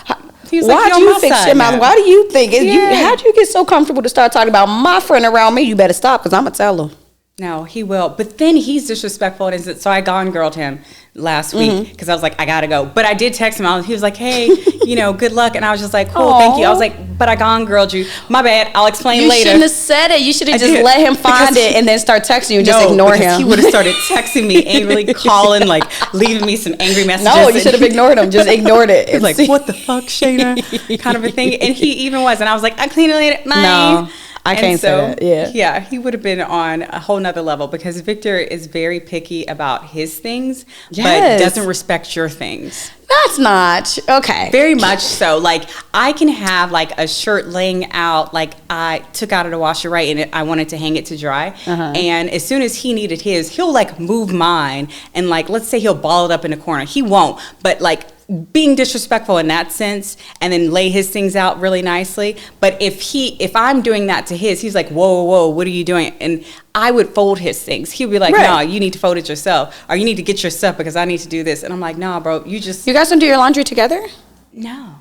He was like, why do you fix your mouth? Why do you think? How'd you get so comfortable to start talking about my friend around me? You better stop because I'm going to tell him. No, he will. But then he's disrespectful. And so I gone girled him last week because I was like, I got to go. But I did text him. He was like, hey, good luck. And I was just like, cool, thank you. I was like, but I gone girled you. My bad. I'll explain later. You shouldn't have said it. You should have just let him find it and then start texting you and just ignore him. He would have started texting me angrily, calling, like leaving me some angry messages. No, you should have ignored him. Just ignored it. He was like, what the fuck, Shana? Kind of a thing. And he even was. And I was like, I clean it later. No. I can't say that. Yeah. Yeah, he would have been on a whole nother level because Victor is very picky about his things, but doesn't respect your things. That's not okay. Very much so. Like I can have like a shirt laying out, like I took out of the washer, right, and I wanted to hang it to dry. And as soon as he needed his, he'll like move mine and like let's say he'll ball it up in the corner. He won't, but like being disrespectful in that sense and then lay his things out really nicely. But if I'm doing that to his, he's like, whoa, what are you doing? And I would fold his things. He'd be like, no, you need to fold it yourself. Or you need to get your stuff because I need to do this. And I'm like, no, bro, you guys don't do your laundry together? No.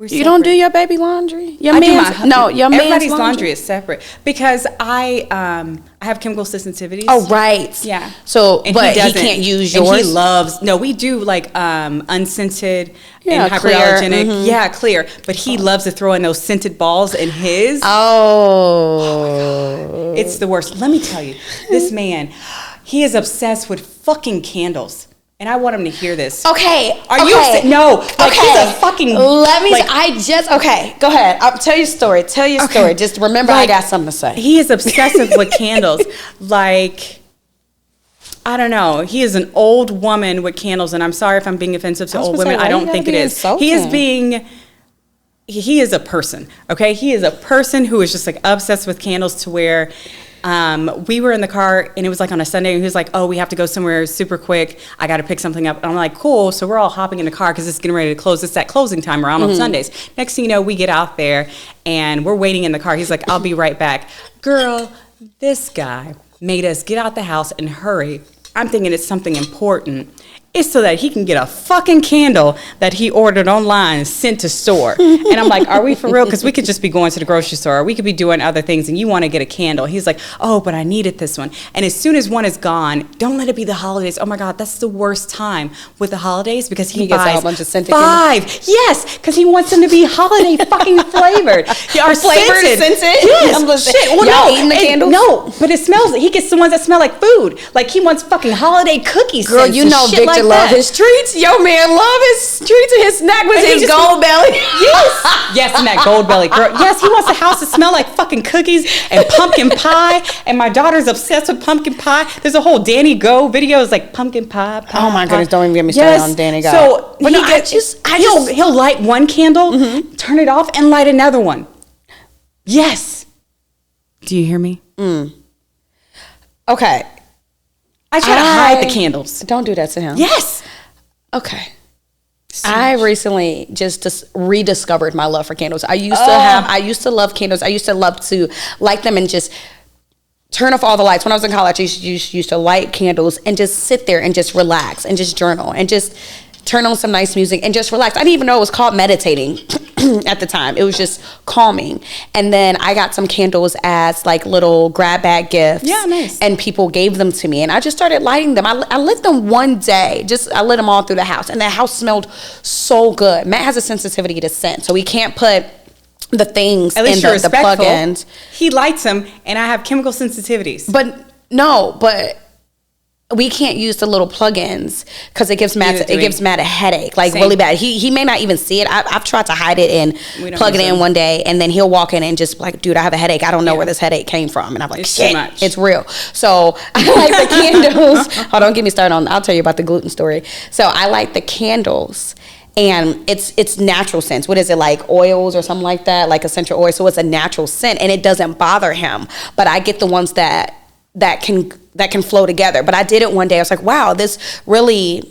You don't do your baby laundry? Your Everybody's man's laundry is separate because I have chemical sensitivities. Oh, right. Yeah. So, And but he doesn't. can't use And yours? he loves, no, we do like unscented and clear. hyperallergenic. Mm-hmm. Yeah, clear. But he loves to throw in those scented balls in his. Oh. It's the worst. Let me tell you, this man, he is obsessed with fucking candles. And I want him to hear this. Okay. Are you upset? No. Like, Okay. he's a fucking. Let me. Like, Okay. Go ahead. I'll tell your story. Tell your story. Just remember, I got something to say. He is obsessive with candles. Like, I don't know. He is an old woman with candles, and I'm sorry if I'm being offensive to old women. I don't think it is. He is being. He is a person. Okay, he is a person who is just like obsessed with candles to where. We were in the car and it was like on a Sunday and he was like, oh, we have to go somewhere super quick. I got to pick something up. And I'm like, cool. So we're all hopping in the car because it's getting ready to close. It's that closing time around on Sundays. Next thing you know, we get out there and we're waiting in the car. He's like, I'll be right back. Girl, this guy made us get out the house and hurry. I'm thinking it's something important. It's so that he can get a fucking candle that he ordered online and sent to store. And I'm like, are we for real? Because we could just be going to the grocery store or we could be doing other things and you want to get a candle. He's like, oh, but I needed this one. And as soon as one is gone, don't let it be the holidays. Oh my God, that's the worst time with the holidays because he buys gets a bunch of scented five. candles. Yes, because he wants them to be holiday fucking flavored. Or Flavored, scented? Yes. Shit. Well, y'all no, eating the candles? No, but it smells. He gets the ones that smell like food. Like he wants fucking holiday cookies. Girl, you know Victor like love his treats. Yo, man, love his treats and his snack with his gold belly. Yes. Yes, and that gold belly. Girl, yes, he wants the house to smell like fucking cookies and pumpkin pie. And my daughter's obsessed with pumpkin pie. There's a whole Danny Go video. It's like pumpkin pie. Oh my goodness, don't even get me started on Danny Go. So, but no, he'll light one candle, turn it off, and light another one. Yes. Do you hear me? Okay. I try to hide the candles. Don't do that to him. Yes. Okay. I recently just rediscovered my love for candles. I used to love candles. I used to love to light them and just turn off all the lights. When I was in college, I used to light candles and just sit there and just relax and just journal and just turn on some nice music and just relax. I didn't even know it was called meditating at the time. It was just calming. And then I got some candles as like little grab bag gifts. Yeah, nice. And people gave them to me and I just started lighting them. I lit them one day. I lit them all through the house and the house smelled so good. Matt has a sensitivity to scent, so we can't put the things at least in the plug-ins. He lights them and I have chemical sensitivities. But we can't use the little plugins because it gives Matt a headache, like really bad. He may not even see it. I've tried to hide it and plug it in one day, and then he'll walk in and just like, dude, I have a headache. I don't know where this headache came from, and I'm like, shit, it's real. So I like the candles. Oh, don't get me started on. I'll tell you about the gluten story. So I like the candles. And it's natural scents. What is it, like oils or something like that, like essential oil? So it's a natural scent, and it doesn't bother him. But I get the ones that can flow together. But I did it one day. I was like, wow, this really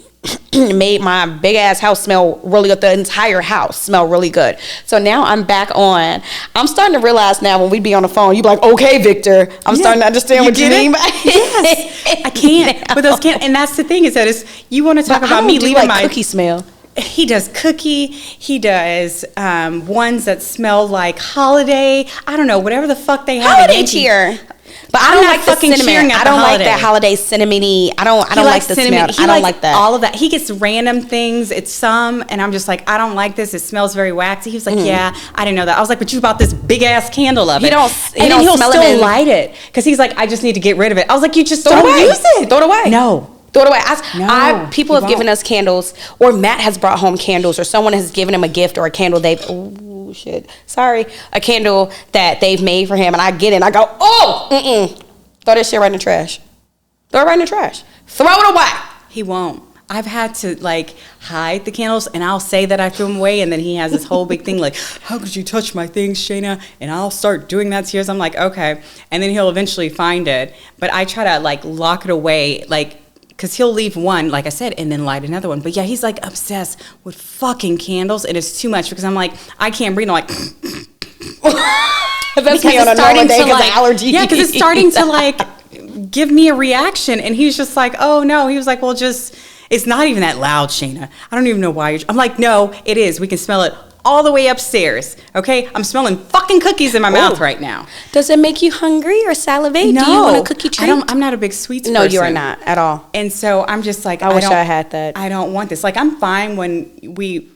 made my big ass house smell really good. The entire house smell really good. So now I'm back on. I'm starting to realize now when we be on the phone, you be like, okay, Victor. I'm starting to understand what you mean. Yes. I can't. But those can't. And that's the thing is that you want to talk about me leaving like my cookie smell. He does cookie. He does ones that smell like holiday. I don't know, whatever the fuck they have. Holiday cheer. But I don't like the cinnamon. I don't like that holiday cinnamony. I don't like the smell. I don't like that. All of that. He gets random things. It's some, and I'm just like, I don't like this. It smells very waxy. He was like, yeah, I didn't know that. I was like, but you bought this big ass candle of it. He'll still light it because he's like, I just need to get rid of it. I was like, you just don't use it. Throw it away. No. Throw it away. People have given us candles, or Matt has brought home candles, or someone has given him a gift or a candle a candle that they've made for him, and I get it and I go, throw that shit right in the trash. Throw it right in the trash. Throw it away. He won't. I've had to like hide the candles, and I'll say that I threw them away, and then he has this whole big thing like, how could you touch my things, Shana? And I'll start doing that to yours. I'm like, okay. And then he'll eventually find it, but I try to like lock it away, like, because he'll leave one, like I said, and then light another one. But yeah, he's like obsessed with fucking candles, and it's too much because I'm like, I can't breathe. I'm like, that's me on a normal day because of allergy. Yeah, because it's starting to like give me a reaction, and he's just like, oh no. He was like, well, just, it's not even that loud, Shana. I don't even know why I'm like, no, it is. We can smell it all the way upstairs. Okay, I'm smelling fucking cookies in my mouth right now. Does it make you hungry or salivate? No, Do you want a cookie treat? I'm not a big sweets No, person. you are not at all. And so I'm just like, I wish I had that. I don't want this. Like, I'm fine when we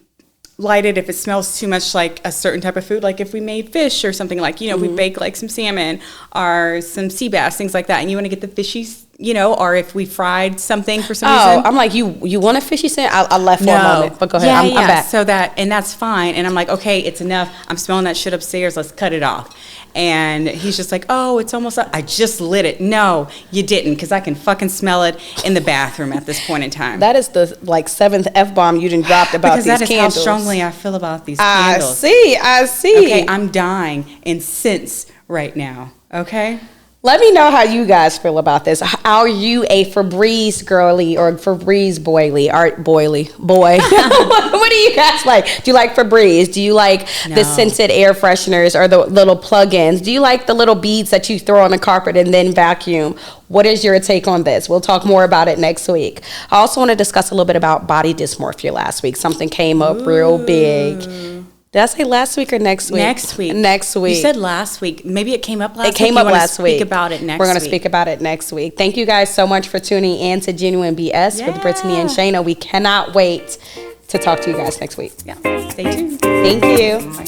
light it if it smells too much like a certain type of food, like if we made fish or something, like, you know, we bake like some salmon or some sea bass, things like that, and you want to get the fishy, you know, or if we fried something for some reason. I'm like, you want a fishy salmon? I left for a moment, but go ahead. I'm back. So that's fine. And I'm like, okay, it's enough. I'm smelling that shit upstairs. Let's cut it off. And he's just like, oh, it's almost up. I just lit it. No, you didn't, because I can fucking smell it in the bathroom at this point in time. That is the like 7th F-bomb you done dropped about because these that is candles. how strongly I feel about these candles. I see. Okay, I'm dying in scents right now. Okay? Let me know how you guys feel about this. Are you a Febreze girly or Febreze boy? What do you guys like? Do you like Febreze? Do you like the scented air fresheners or the little plug-ins? Do you like the little beads that you throw on the carpet and then vacuum? What is your take on this? We'll talk more about it next week. I also want to discuss a little bit about body dysmorphia last week. Something came up real big. Did I say last week or next week? Next week. Next week. You said last week. Maybe it came up last week. It came up last week. Speak about it next week. We're going to speak about it next week. Thank you guys so much for tuning in to Genuine BS with Brittany and Shana. We cannot wait to talk to you guys next week. Yeah. Stay tuned. Thank you. Bye.